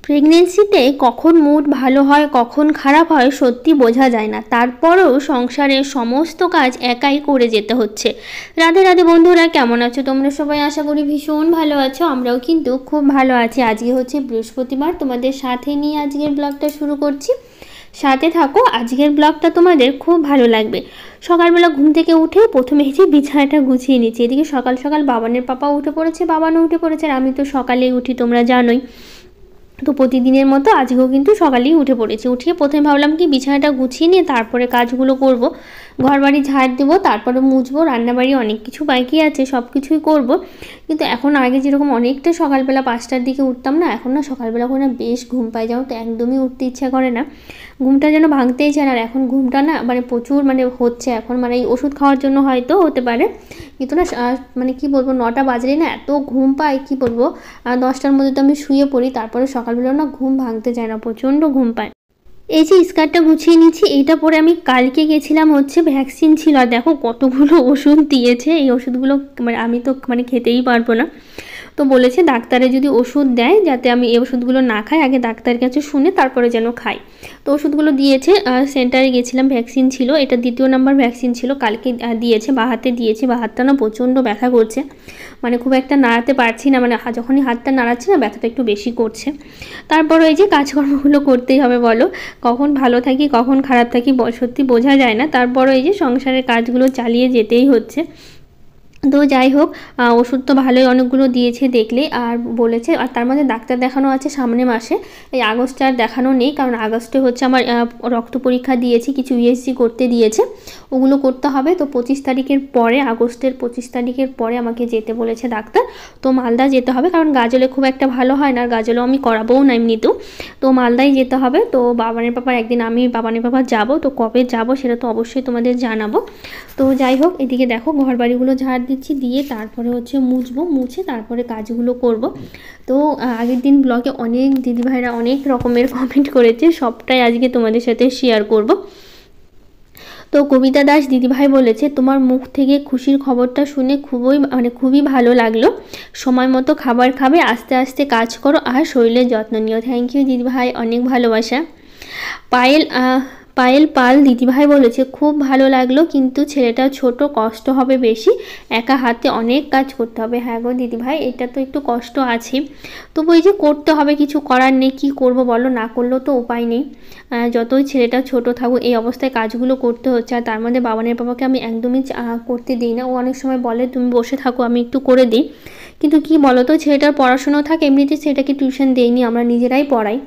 প্রেগনেন্সিতে কখন মুড ভালো হয় কখন খারাপ হয় সত্যি বোঝা যায় না। তারপরেও সংসারের সমস্ত কাজ একাই করে যেতে হচ্ছে। রাধে রাধে বন্ধুরা, কেমন আছো তোমরা সবাই? আশা করি ভীষণ ভালো আছো। আমরাও কিন্তু খুব ভালো আছি। আজকে হচ্ছে বৃহস্পতিবার, তোমাদের সাথে নিয়ে আজকের ব্লগটা শুরু করছি। সাথে থাকো, আজকের ব্লগটা তোমাদের খুব ভালো লাগবে। সকালবেলা ঘুম থেকে উঠে প্রথমে এসে বিছানাটা গুছিয়ে নিচ্ছি। এদিকে সকাল সকাল বাবানের পাপা উঠে পড়েছে, বাবানও উঠে পড়েছে, আর আমি তো সকালেই উঠি, তোমরা জানোই। তো প্রতিদিনের মতো আজকেও কিন্তু সকালেই উঠে পড়েছি। উঠিয়ে প্রথমে ভাবলাম কি বিছানাটা গুছিয়ে নিয়ে তারপরে কাজগুলো করব। ঘর বাড়ি ঝাড় দেবো, তারপরে মুছবো, রান্নাবাড়ি অনেক কিছু বাকি আছে, সব কিছুই করব। কিন্তু এখন আগে যেরকম অনেকটা সকালবেলা 5টার দিকে উঠতাম না, এখন না সকালবেলা করে না বেশ ঘুম পাই, যাও তো একদমই উঠতে ইচ্ছা করে না। ঘুমটা যেন ভাঙতেই চায় না। আর এখন ঘুমটা না মানে প্রচুর হচ্ছে এখন, মানে এই ওষুধ খাওয়ার জন্য হয়তো হতে পারে, কিন্তু না মানে কি বলবো, 9টা বাজলেই না এত ঘুম পাই, কি বলবো। 10টার মধ্যে তো আমি শুয়ে পড়ি, তারপরে সকালবেলা না ঘুম ভাঙতে চায় না, প্রচণ্ড ঘুম পায়। এই যে স্কার্টটা গুছিয়ে নিচ্ছি, এইটা পরে আমি কালকে গেছিলাম হচ্ছে ভ্যাকসিন ছিল, আর দেখো কতগুলো ওষুধ দিয়েছে। এই ওষুধগুলো মানে আমি তো খেতেই পারবো না। তো বলেছে ডাক্তারে যদি ওষুধ দেয় যাতে আমি এই ওষুধগুলো না খাই, আগে ডাক্তারের কাছে শুনে তারপরে যেন খাই। তো ওষুধগুলো দিয়েছে। সেন্টারে গেছিলাম, ভ্যাকসিন ছিল, এটা 2য় নাম্বার ভ্যাকসিন ছিল, কালকে দিয়েছে। বাঁ হাতে দিয়েছে, বাঁ হাতটা না প্রচণ্ড ব্যথা করছে, মানে খুব একটা নাড়াতে পারছি না, মানে যখনই হাতটা নাড়াচ্ছি না ব্যথাটা একটু বেশি করছে। তারপরে এই যে কাজকর্মগুলো করতেই হবে বলো, কখন ভালো থাকি কখন খারাপ থাকি সত্যি বোঝা যায় না। তারপরে এই যে সংসারের কাজগুলো চালিয়ে যেতেই হচ্ছে। তো যাই হোক, ওষুধ তো ভালোই অনেকগুলো দিয়েছে দেখলে, আর বলেছে, আর তার মধ্যে ডাক্তার দেখানো আছে সামনে মাসে। এই আগস্টে আর দেখানো নেই, কারণ আগস্টে হচ্ছে আমার রক্ত পরীক্ষা দিয়েছি, কিছু ইউএসজি করতে দিয়েছে, ওগুলো করতে হবে। তো 25 তারিখের পরে, আগস্টের 25 তারিখের পরে আমাকে যেতে বলেছে ডাক্তার। তো মালদা যেতে হবে, কারণ গাজলে খুব একটা ভালো হয় না, আর গাজলেও আমি করাবোও না এমনিতেও। তো মালদায় যেতে হবে। তো বাবানের পাপার একদিন আমি বাবানের পাপা যাবো, তো কবে যাব সেটা তো অবশ্যই তোমাদের জানাবো। তো যাই হোক, এদিকে দেখো ঘর বাড়িগুলো ঝাড় দিচ্ছি, দিয়ে তারপরে হচ্ছে মুছবো, মুছে তারপরে কাজগুলো করব। তো আগের দিন ব্লগে অনেক দিদিভাইরা অনেক রকমের কমেন্ট করেছে, সবটাই আজকে তোমাদের সাথে শেয়ার করব। তো কবিতা দাস দিদিভাই বলেছে, তোমার মুখ থেকে খুশির খবরটা শুনে খুবই ভালো লাগলো। সময় মতো খাবার খাবে, আস্তে আস্তে কাজ করো, আর শরীরের যত্ন নিও। থ্যাংক ইউ দিদিভাই, অনেক ভালোবাসা। পায়েল পায়েল পাল দিদিভাই বলেছে, খুব ভালো লাগলো, কিন্তু ছেলেটা ছোট, কষ্ট হবে বেশি, একা হাতে অনেক কাজ করতে হবে। হ্যাঁ গো দিদিভাই, এটা তো একটু কষ্ট আছে, তবু এই যে করতে হবে, কিছু করার নেই, কী করবো বলো, না করলেও তো উপায় নেই। যতই ছেলেটা ছোট থাকুক এই অবস্থায় কাজগুলো করতে হচ্ছে। আর তার মধ্যে বাবানের বাবাকে আমি একদমই করতে দিই না। ও অনেক সময় বলে তুমি বসে থাকো, আমি একটু করে দিই, কিন্তু কি বলো তো, ছেলেটার পড়াশোনাও থাকে, এমনিতে ছেলেটাকে টিউশন দেইনি, আমরা নিজেরাই পড়াই।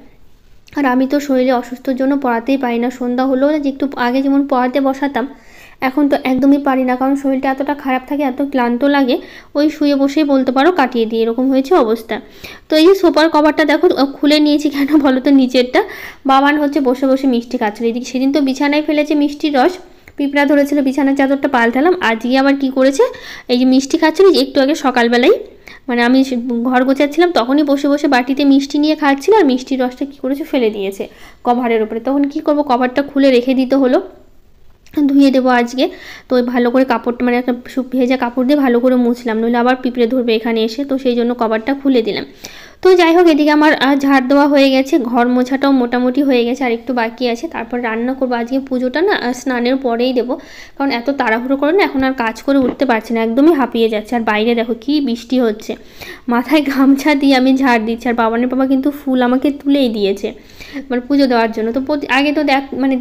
আর আমি তো শরীরে অসুস্থর জন্য পড়াতেই পারি না। সন্ধ্যা হলেও যে একটু আগে যেমন পড়াতে বসাতাম, এখন তো একদমই পারি না, কারণ শরীরটা এতটা খারাপ থাকে, এত ক্লান্ত লাগে, ওই শুয়ে বসেই বলতে পারো কাটিয়ে দিই, এরকম হয়েছে অবস্থা। তো এই যে সোফার কভারটা দেখো খুলে নিয়েছি, কেন বলো তো, নিচেরটা। বাবান হচ্ছে বসে বসে মিষ্টি খাচ্ছিল। এদিকে সেদিন তো বিছানায় ফেলেছে মিষ্টির রস, পিঁপড়া ধরেছিল, বিছানার চাদরটা পাল্টালাম। আজকে আবার কি করেছে, এই যে মিষ্টি খাচ্ছিল একটু আগে সকালবেলায়, মানে আমি ঘর গোছাচ্ছিলাম তখনই বসে বসে বাটিতে মিষ্টি নিয়ে খাচ্ছিল, আর মিষ্টির রসটা কী করেছে ফেলে দিয়েছে কভারের ওপরে। তখন কি করব, কভারটা খুলে রেখে দিতে হলো, ধুয়ে দেবো আজকে। তো ওই ভালো করে কাপড়টা, মানে একটা ভেজা কাপড় দিয়ে ভালো করে মুছলাম, নইলে আবার পিঁপড়ে ধরবে এখানে এসে, তো সেই জন্য কভারটা খুলে দিলাম। তো যাই হোক, এদিকে আমার ঝাড় দেওয়া হয়ে গেছে, ঘর মোছাটাও মোটামুটি হয়ে গেছে, আর একটু বাকি আছে। তারপর রান্না করবো। আজকে পুজোটা না স্নানের পরেই দেবো, কারণ এত তাড়াহুড়ো করে না এখন আর কাজ করে উঠতে পারছি না, একদমই হাঁপিয়ে যাচ্ছে। আর বাইরে দেখো কি বৃষ্টি হচ্ছে, মাথায় গামছা দিয়ে আমি ঝাড় দিচ্ছি, আর বাবানের বাবা কিন্তু ফুল আমাকে তুলেই দিয়েছে মানে পুজো দেওয়ার জন্য। তো আগে তো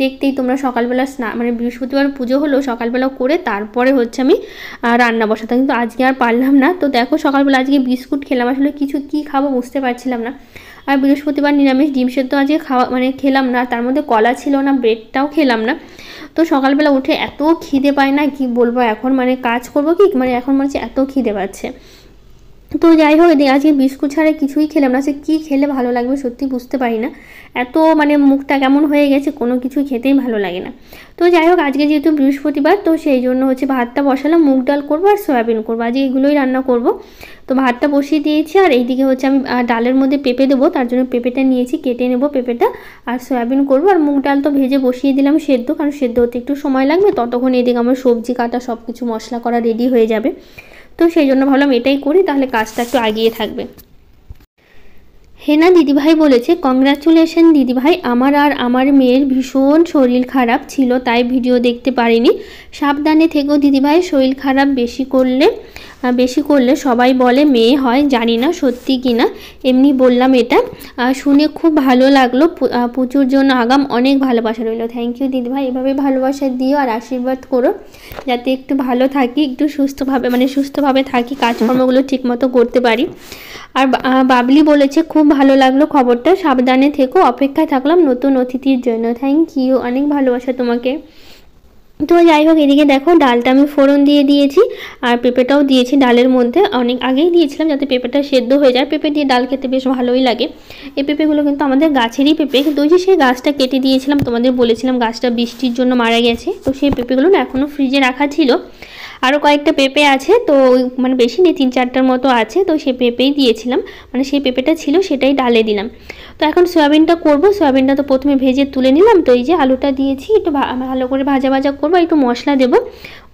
দেখতেই তোমরা, সকালবেলা মানে বৃহস্পতিবার পুজো হলো, সকালবেলা করে তারপরে হচ্ছে আমি রান্না বসাতাম, কিন্তু আজকে আর পারলাম না। তো দেখো সকালবেলা আজকে বিস্কুট খেলাম, আসলে কী খাবো বুঝতে পারছিলাম না। আর বৃহস্পতিবার নিরামিষ, ডিম সেদ্ধ আজকে খেলাম না, তার মধ্যে কলা ছিল না, ব্রেডটাও খেলাম না। তো সকালবেলা উঠে এত খিদে পায় না, কি বলবো, এখন কাজ করবো কি, এখন এত খিদে পাচ্ছে। তো যাই হোক, এদিকে আজকে বিস্কুট ছাড়া কিছুই খেলাম না, সে কী খেলে ভালো লাগবে সত্যি বুঝতে পারি না, এত মুখটা কেমন হয়ে গেছে, কোনো কিছু খেতেই ভালো লাগে না। তো যাই হোক, আজকে যেহেতু বৃহস্পতিবার, তো সেই জন্য হচ্ছে ভাতটা বসালাম, মুগ ডাল করবো আর সয়াবিন করবো, আজকে এগুলোই রান্না করব। তো ভাতটা বসিয়ে দিয়েছি, আর এইদিকে হচ্ছে আমি ডালের মধ্যে পেঁপে দেবো, তার জন্য পেঁপেটা নিয়েছি, কেটে নেবো পেঁপেটা, আর সয়াবিন করবো। আর মুগ ডাল তো ভেজে বসিয়ে দিলাম সেদ্ধ, কারণ সেদ্ধ হতে একটু সময় লাগবে, ততক্ষণ এদিকে আমার সবজি কাটা সব কিছু মশলা করা রেডি হয়ে যাবে। তো সেই জন্য ভাবলাম এটাই করি, তাহলে কাজটা একটু এগিয়ে থাকবে। হেনা দিদিভাই বলেছে, কংগ্রাচুলেশন দিদিভাই, আমার আর আমার মেয়ের ভীষণ শরীর খারাপ ছিল তাই ভিডিও দেখতে পারিনি। সাবধানে থেকো দিদিভাই, শরীর খারাপ বেশি করলে সবাই বলে মেয়ে হয়, জানি না সত্যি কি না, এমনি বললাম এটা। শুনে খুব ভালো লাগলো। পুচুর জন্য আগাম অনেক ভালোবাসা রইল। থ্যাংক ইউ দিদিভাই, এভাবে ভালোবাসা দিও আর আশীর্বাদ করো যাতে একটু ভালো থাকি, একটু সুস্থভাবে থাকি, কাজকর্মগুলো ঠিকমতো করতে পারি। আর বাবলি বলেছে, খুব ভালো লাগলো খবরটা, সাবধানে থেকো, অপেক্ষায় থাকলাম নতুন অতিথির জন্য। থ্যাংক ইউ, অনেক ভালোবাসা তোমাকে। তো যাই হোক, এদিকে দেখো ডালটা আমি ফোড়ন দিয়ে দিয়েছি আর পেঁপেটাও দিয়েছি ডালের মধ্যে, অনেক আগেই দিয়েছিলাম যাতে পেঁপেটা সেদ্ধ হয়ে যায়। পেঁপে দিয়ে ডাল খেতে বেশ ভালোই লাগে। এই পেঁপেগুলো কিন্তু আমাদের গাছেরই পেঁপে, কিন্তু ওই যে সেই গাছটা কেটে দিয়েছিলাম, তোমাদের বলেছিলাম গাছটা বৃষ্টির জন্য মারা গেছে, তো সেই পেঁপেগুলো না এখনও ফ্রিজে রাখা ছিল। আরও কয়েকটা পেঁপে আছে, তো মানে বেশি নেই, 3-4টার মতো আছে, তো সেই পেঁপেই দিয়েছিলাম, মানে সেই পেঁপেটা ছিল সেটাই ডালে দিলাম। তো এখন সয়াবিনটা করব। সয়াবিনটা তো প্রথমে ভেজে তুলে নিলাম, তো এই যে আলুটা দিয়েছি, একটু ভালো করে ভাজা করবো, একটু মশলা দেবো,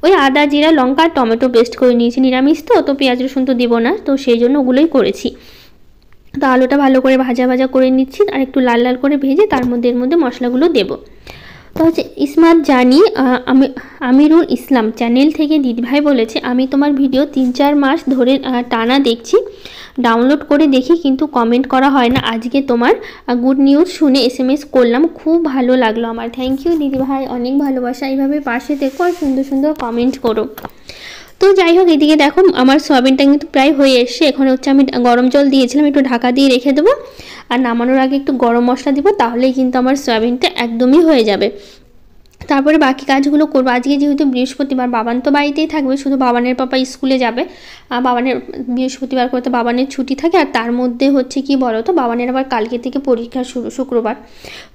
ওই আদা জিরা লঙ্কা আর টমেটো পেস্ট করে নিয়েছি, নিরামিষ তো পেঁয়াজ রসুন তো দেবো না, তো সেই জন্য ওগুলোই করেছি। তো আলুটা ভালো করে ভাজা করে নিচ্ছি আর একটু লাল লাল করে ভেজে তার মধ্যে এর মধ্যে মশলাগুলো দেবো। তো হচ্ছে ইসমাত জানি আমিরুল ইসলাম চ্যানেল থেকে দিদিভাই বলেছে, আমি তোমার ভিডিও 3-4 মাস ধরে টানা দেখছি, ডাউনলোড করে দেখি কিন্তু কমেন্ট করা হয় না, আজকে তোমার গুড নিউজ শুনে SMS করলাম, খুব ভালো লাগলো আমার। থ্যাংক ইউ দিদিভাই, অনেক ভালোবাসা, এইভাবে পাশে থেকো আর সুন্দর কমেন্ট করো। তো যাই হোক, এদিকে দেখো আমার সয়াবিনটা কিন্তু প্রায় হয়ে এসছে। এখন হচ্ছে আমি গরম জল দিয়েছিলাম, একটু ঢাকা দিয়ে রেখে দেবো আর নামানোর আগে একটু গরম মশলা দিব, তাহলেই কিন্তু আমার সয়াবিনটা একদমই হয়ে যাবে। তারপরে বাকি কাজগুলো করবো। আজকে যেহেতু বৃহস্পতিবার, বাবান তো বাড়িতেই থাকবে, শুধু বাবানের পাপা স্কুলে যাবে। বাবানের বৃহস্পতিবার করে তো বাবানের ছুটি থাকে, আর তার মধ্যে হচ্ছে কি বলো তো, বাবানের আবার কালকে থেকে পরীক্ষা শুরু, শুক্রবার,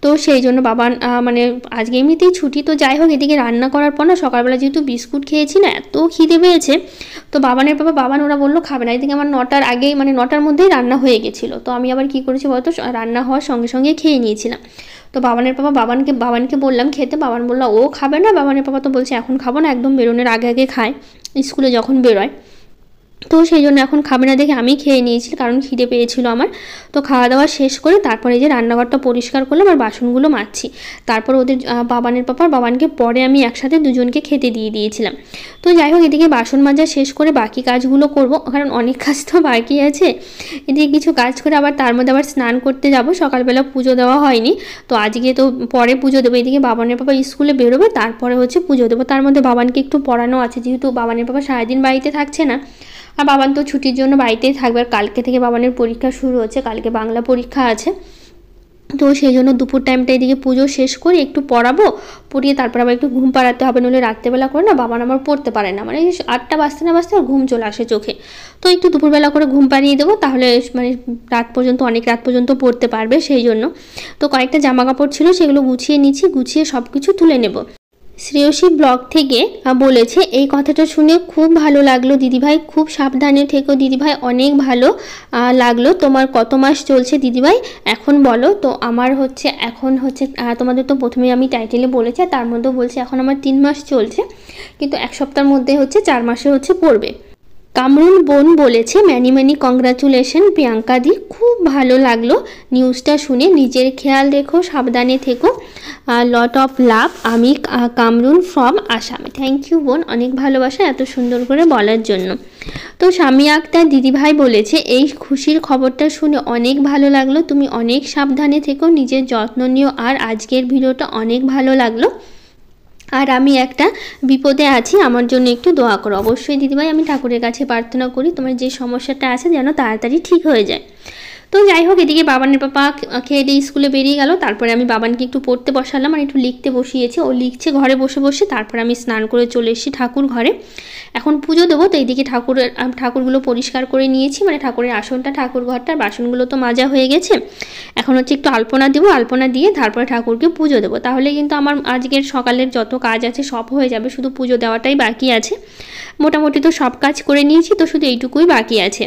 তো সেই জন্য বাবান মানে আজকে এমনিতেই ছুটি। তো যাই হোক, এদিকে রান্না করার পর না সকালবেলা যেহেতু বিস্কুট খেয়েছি না, এত খিদে পেয়েছে, তো বাবানের পাপা ওরা বললো খাবে না, এদিকে আমার 9টার আগেই মানে 9টার মধ্যেই রান্না হয়ে গেছিলো, তো আমি আবার কী করেছি বলতো, রান্না হওয়ার সঙ্গে খেয়ে নিয়েছিলাম। তো বাবানের পাপা বাবানকে বললাম খেতে, বাবান বললো ও খাবে না, বাবানের পাপা তো বলছে এখন খাবো না, একদম বেরোনোর আগে খায়, স্কুলে যখন বেরোয়, তো সেই জন্য এখন খাবে না দেখে আমি খেয়ে নিয়েছি, কারণ খিদে পেয়েছিল আমার। তো খাওয়া দাওয়া শেষ করে তারপরে যে রান্নাঘরটা পরিষ্কার করলাম আর বাসনগুলো মাজছি, তারপর ওদের বাবানকে পরে আমি একসাথে দুজনকে খেতে দিয়ে দিয়েছিলাম। তো যাই হোক, এদিকে বাসন মাজা শেষ করে বাকি কাজগুলো করব, কারণ অনেক কাজ তো বাকি আছে। এদিকে কিছু কাজ করে আবার তার মধ্যে আবার স্নান করতে যাব, সকালবেলা পুজো দেওয়া হয়নি, তো আজকে তো পরে পুজো দেবো। এদিকে বাবানের পাপা স্কুলে বেরোবে, তারপরে হচ্ছে পুজো দেবো, তার মধ্যে বাবানকে একটু পড়ানো আছে, যেহেতু বাবানের পাপা সারাদিন বাড়িতে থাকছে না, আর বাবান তো ছুটির জন্য বাড়িতেই থাকবে, আর কালকে থেকে বাবানের পরীক্ষা শুরু হচ্ছে, কালকে বাংলা পরীক্ষা আছে, তো সেই জন্য দুপুর টাইমটা এদিকে পুজো শেষ করে একটু পড়িয়ে তারপর আবার একটু ঘুম পাড়াতে হবে, নইলে রাত্রেবেলা করে না বাবান আমার পড়তে পারে না, মানে 8টা বাজতে না বাজতে আর ঘুম চলে আসে চোখে, তো একটু দুপুরবেলা করে ঘুম পাড়িয়ে দেবো, তাহলে মানে অনেক রাত পর্যন্ত পড়তে পারবে, সেই জন্য। তো কয়েকটা জামা কাপড় ছিল, সেগুলো গুছিয়ে সব কিছু তুলে নেব। শ্রেয়সী ব্লগ থেকে বলেছে, এই কথাটা শুনে খুব ভালো লাগলো দিদিভাই, খুব সাবধানে থেকো দিদিভাই, অনেক ভালো লাগলো। তোমার কত মাস চলছে দিদিভাই এখন বলো? তো আমার এখন তোমাদের তো প্রথমে আমি টাইটেলে বলেছি, তার মধ্যেও বলছি এখন আমার 3 মাস চলছে, কিন্তু 1 সপ্তাহের মধ্যে 4 মাসে পড়বে। কামরুল বোন বলেছে, ম্যানি কংগ্রাচুলেশন প্রিয়াঙ্কা দি, খুব ভালো লাগলো নিউজটা শুনে, নিজের খেয়াল রেখো, সাবধানে থেকো, লট অফ লাভ, আমি Kamrul from Assam. Thank you বোন, অনেক ভালোবাসা এত সুন্দর করে বলার জন্য। তো স্বামী আক্তার দিদিভাই বলেছে, এই খুশির খবরটা শুনে অনেক ভালো লাগলো, তুমি অনেক সাবধানে থেকো, নিজের যত্ন নিও, আর আজকের ভিডিওটা অনেক ভালো লাগলো, আর আমি একটা বিপদে আছি, আমার জন্য একটু দোয়া করো। অবশ্যই দিদিভাই, আমি ঠাকুরের কাছে প্রার্থনা করি তোমার যে সমস্যাটা আছে যেন তাড়াতাড়ি ঠিক হয়ে যায়। তো যাই হোক, এদিকে বাবানের পাপা খেয়ে দিয়ে স্কুলে বেরিয়ে গেল, তারপরে আমি বাবানকে একটু পড়তে বসালাম আর একটু লিখতে বসিয়েছি, ও লিখছে ঘরে বসে, তারপরে আমি স্নান করে চলে এসেছি ঠাকুর ঘরে, এখন পুজো দেবো। তো এইদিকে ঠাকুরগুলো পরিষ্কার করে নিয়েছি, মানে ঠাকুরের আসনটা, ঠাকুর ঘরটার বাসনগুলো তো মাজা হয়ে গেছে, এখন একটু আলপনা দেবো, আলপনা দিয়ে তারপরে ঠাকুরকে পুজো দেবো, তাহলে কিন্তু আমার আজকের সকালের যত কাজ আছে সব হয়ে যাবে, শুধু পুজো দেওয়াটাই বাকি আছে। মোটামুটি তো সব কাজ করে নিয়েছি, তো শুধু এইটুকুই বাকি আছে।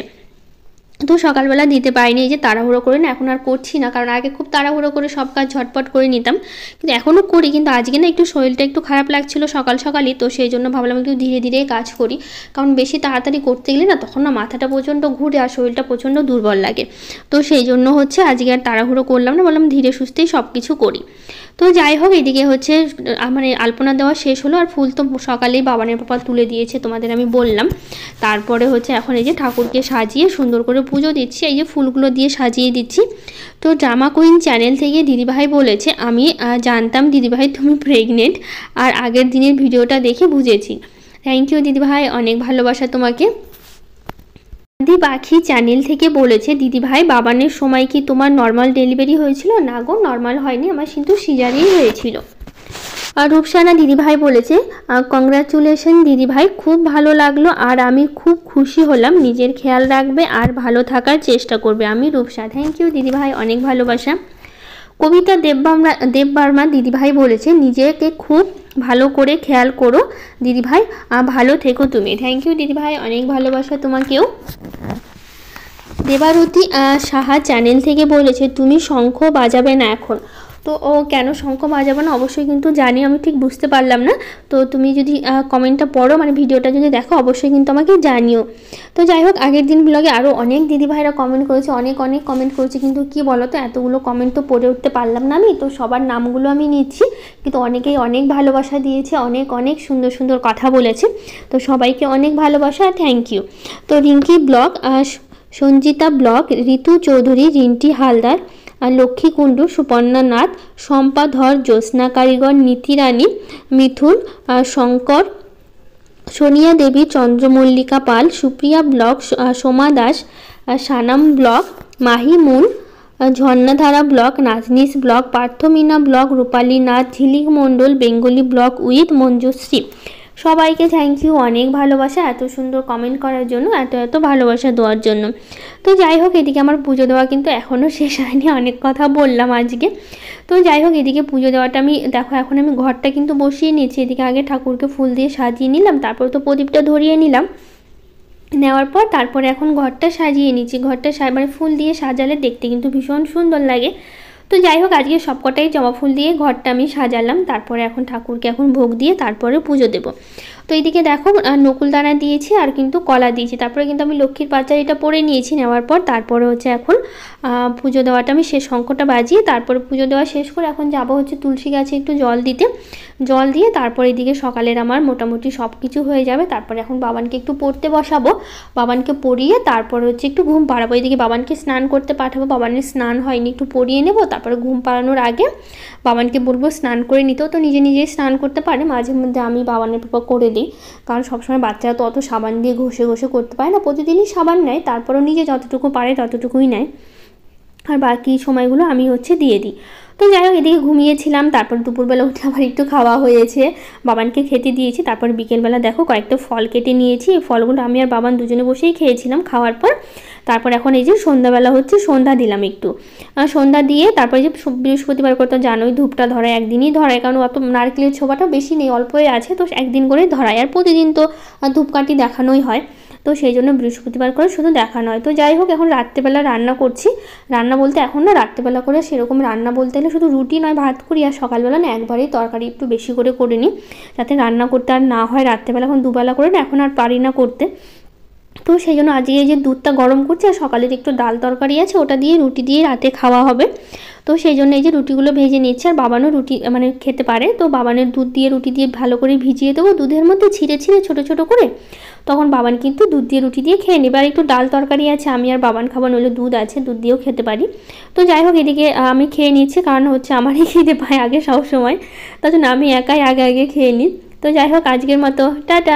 তো সকালবেলা দিতে পারিনি, এই যে তাড়াহুড়ো করে না এখন আর করছি না, কারণ আগে খুব তাড়াহুড়ো করে সব কাজ ঝটপট করে নিতাম, কিন্তু এখনও করি, কিন্তু আজকে না একটু শরীরটা একটু খারাপ লাগছিল সকাল সকালই, তো সেই জন্য ভাবলাম একটু ধীরে ধীরে কাজ করি, কারণ বেশি তাড়াতাড়ি করতে গেলে না তখন না মাথাটা প্রচণ্ড ঘুরে আর শরীরটা প্রচণ্ড দুর্বল লাগে। তো সেই জন্য হচ্ছে আজকে আর তাড়াহুড়ো করলাম না, বললাম ধীরে সুস্থেই সব কিছু করি। তো যাই হোক, এদিকে হচ্ছে মানে আলপনা দেওয়া শেষ হলো, আর ফুল তো সকালেই বাবানের পাপা তুলে দিয়েছে তোমাদের আমি বললাম। তারপরে হচ্ছে এখন এই যে ঠাকুরকে সাজিয়ে সুন্দর করে পুজো দিচ্ছি, এই যে ফুলগুলো দিয়ে সাজিয়ে দিচ্ছি। তো ড্রামা কুইন চ্যানেল থেকে দিদিভাই বলেছে, আমি জানতাম দিদিভাই তুমি প্রেগনেন্ট, আর আগের দিনের ভিডিওটা দেখে বুঝেছি। থ্যাংক ইউ দিদিভাই, অনেক ভালোবাসা তোমাকে। দি পাখি চ্যানেল থেকে বলেছে, দিদিভাই বাবানের সময় কি তোমার নর্মাল ডেলিভারি হয়েছিল? না গো, নর্মাল হয়নি, আমার কিন্তু সিজারিই হয়েছিল। আর রূপসানা দিদিভাই বলেছে, কংগ্রাচুলেশন দিদিভাই, খুব ভালো লাগলো, আর আমি খুব খুশি হলাম, নিজের খেয়াল রাখবে আর ভালো থাকার চেষ্টা করবে। আমি রূপসা। থ্যাংক ইউ দিদিভাই, অনেক ভালোবাসা। কবিতা দেববর্মা দিদিভাই বলেছে, নিজেকে খুব ভালো করে খেয়াল করো দিদিভাই, ভালো থেকো তুমি। থ্যাংক ইউ দিদিভাই, অনেক ভালোবাসা তোমাকেও। দেবারতী সাহা চ্যানেল থেকে বলেছে, তুমি শঙ্খ বাজাবে না এখন। তো ও কেন শঙ্খ বাজাবো না অবশ্যই কিন্তু জানি, আমি ঠিক বুঝতে পারলাম না। তো তুমি যদি কমেন্টটা পড়ো, মানে ভিডিওটা যদি দেখো, অবশ্যই কিন্তু আমাকে জানিও। তো যাই হোক, আগের দিন ব্লগে আরও অনেক দিদিভাইরা কমেন্ট করেছে, অনেক কমেন্ট করেছে, কিন্তু কি বলো তো, এতগুলো কমেন্ট তো পড়ে উঠতে পারলাম না আমি, তো সবার নামগুলো আমি নিচ্ছি, কিন্তু অনেকেই অনেক ভালোবাসা দিয়েছে, অনেক সুন্দর সুন্দর কথা বলেছে, তো সবাইকে অনেক ভালোবাসা, থ্যাংক ইউ। তো রিঙ্কি ব্লগ, সঞ্জিতা ব্লগ, ঋতু চৌধুরী, রিন্টি হালদার, লক্ষ্মী কুণ্ডু, সুপর্ণা নাথ, শম্পা ধর, জ্যোৎস্না কারিগর, নীতি রানী, মিথুন, Shankar, Sonia Devi, Chandramallika Pal, Supriya blog, Soma Das, Sanam blog, Mahi Moon, Jharnadhara blog, Naznis blog, Parthamina blog, Rupali Nath, Jhilik Mondal, Bengali blog with Manjushree. সবাইকে থ্যাংক ইউ, অনেক ভালোবাসা এত সুন্দর কমেন্ট করার জন্য, এত ভালোবাসা দেওয়ার জন্য। তো যাই হোক, এদিকে আমার পুজো দেওয়া কিন্তু এখনও শেষ হয়নি, অনেক কথা বললাম আজকে। তো যাই হোক, এদিকে পুজো দেওয়াটা আমি দেখো, এখন আমি ঘরটা কিন্তু বসিয়ে নিয়েছি, এদিকে আগে ঠাকুরকে ফুল দিয়ে সাজিয়ে নিলাম, তারপর তো প্রদীপটা ধরিয়ে নিলাম, নেওয়ার পর তারপরে এখন ঘরটা সাজিয়ে নিচ্ছি। ঘরটা মানে ফুল দিয়ে সাজালে দেখতে কিন্তু ভীষণ সুন্দর লাগে। তো যাই হোক, আজকে সবকটাই জবা ফুল দিয়ে ঘরটা আমি সাজালাম, তারপরে এখন ঠাকুরকে এখন ভোগ দিয়ে তারপরে পুজো দেবো। তো এইদিকে দেখো, নকুলদানা দিয়েছি আর কিন্তু কলা দিয়েছি, তারপরে কিন্তু আমি লক্ষ্মীর পাঁচালিটা পরে নিয়েছি, নেওয়ার পর তারপরে হচ্ছে এখন পুজো দেওয়াটা আমি শেষ, শঙ্খটা বাজিয়ে তারপরে পুজো দেওয়া শেষ করে এখন যাবো হচ্ছে তুলসী গাছে একটু জল দিতে। জল দিয়ে তারপর এদিকে সকালের আমার মোটামুটি সব কিছু হয়ে যাবে। তারপরে এখন বাবানকে একটু পড়তে বসাবো, বাবানকে পড়িয়ে তারপর হচ্ছে একটু ঘুম পাড়াবো। এদিকে বাবানকে স্নান করতে পাঠাবো, বাবানের স্নান হয়নি, একটু পড়িয়ে নেবো, তারপরে ঘুম পাড়ানোর আগে বাবানকে বলবো স্নান করে নিতেও, তো নিজে নিজেই স্নান করতে পারে, মাঝে মধ্যে আমি বাবানের পাপা করে দিই, কারণ সবসময় বাচ্চারা তো অত সাবান দিয়ে ঘষে করতে পারে না, প্রতিদিনই সাবান নেয়, তারপরেও নিজে যতটুকু পারে ততটুকুই নেয়, আর বাকি সময়গুলো আমি হচ্ছে দিয়ে দিই। তো যাই হোক, এদিকে ঘুমিয়েছিলাম, তারপর দুপুরবেলা উঠে আবার একটু খাওয়া হয়েছে, বাবানকে খেতে দিয়েছি, তারপর বিকেলবেলা দেখো কয়েকটা ফল কেটে নিয়েছি, এই ফলগুলো আমি আর বাবান দুজনে বসেই খেয়েছিলাম। খাওয়ার পর তারপর এখন এই যে সন্ধ্যাবেলা হচ্ছে, সন্ধ্যা দিলাম একটু, সন্ধ্যা দিয়ে তারপরে যে বৃহস্পতিবার করে তো জানোই ধূপটা ধরায়, একদিনই ধরায়, কারণ অত নারকেলের ছোবাটা বেশি নেই, অল্পই আছে, তো একদিন করে ধরায়, আর প্রতিদিন তো ধূপকাঠি দেখানোই হয়, তো সেই জন্য বৃহস্পতিবার করে শুধু দেখানো হয়। তো যাই হোক, এখন রাত্রেবেলা রান্না করছি, রান্না বলতে এখন না রাত্রেবেলা করে সেরকম রান্না বলতে গেলে শুধু রুটি নয় ভাত করি, আর সকালবেলা না একবারেই তরকারি একটু বেশি করে নিই, যাতে রান্না করতে আর না হয় রাত্রেবেলা, এখন দুবেলা করে না এখন আর পারি না করতে। তো সেই জন্য আজকে এই যে দুধটা গরম করছি, আর সকালে একটু ডাল তরকারি আছে, ওটা দিয়ে রুটি দিয়ে রাতে খাওয়া হবে, তো সেই জন্য এই যে রুটিগুলো ভেজে নিচ্ছে, আর বাবানও রুটি মানে খেতে পারে, তো বাবানের দুধ দিয়ে রুটি দিয়ে ভালো করে ভিজিয়ে দেবো দুধের মধ্যে ছিঁড়ে ছোটো করে, তখন বাবান কিন্তু দুধ দিয়ে রুটি দিয়ে খেয়ে নেবে, আর একটু ডাল তরকারি আছে, আমি আর বাবান খাবার নইলে দুধ আছে, দুধ দিয়েও খেতে পারি। তো যাই হোক, এদিকে আমি খেয়ে নিচ্ছি, কারণ হচ্ছে আমারই খিদে পায় আগে সব সময়, তার জন্য আমি একাই আগে খেয়ে নিই। তো যাই হোক, আজকের মতো টাটা।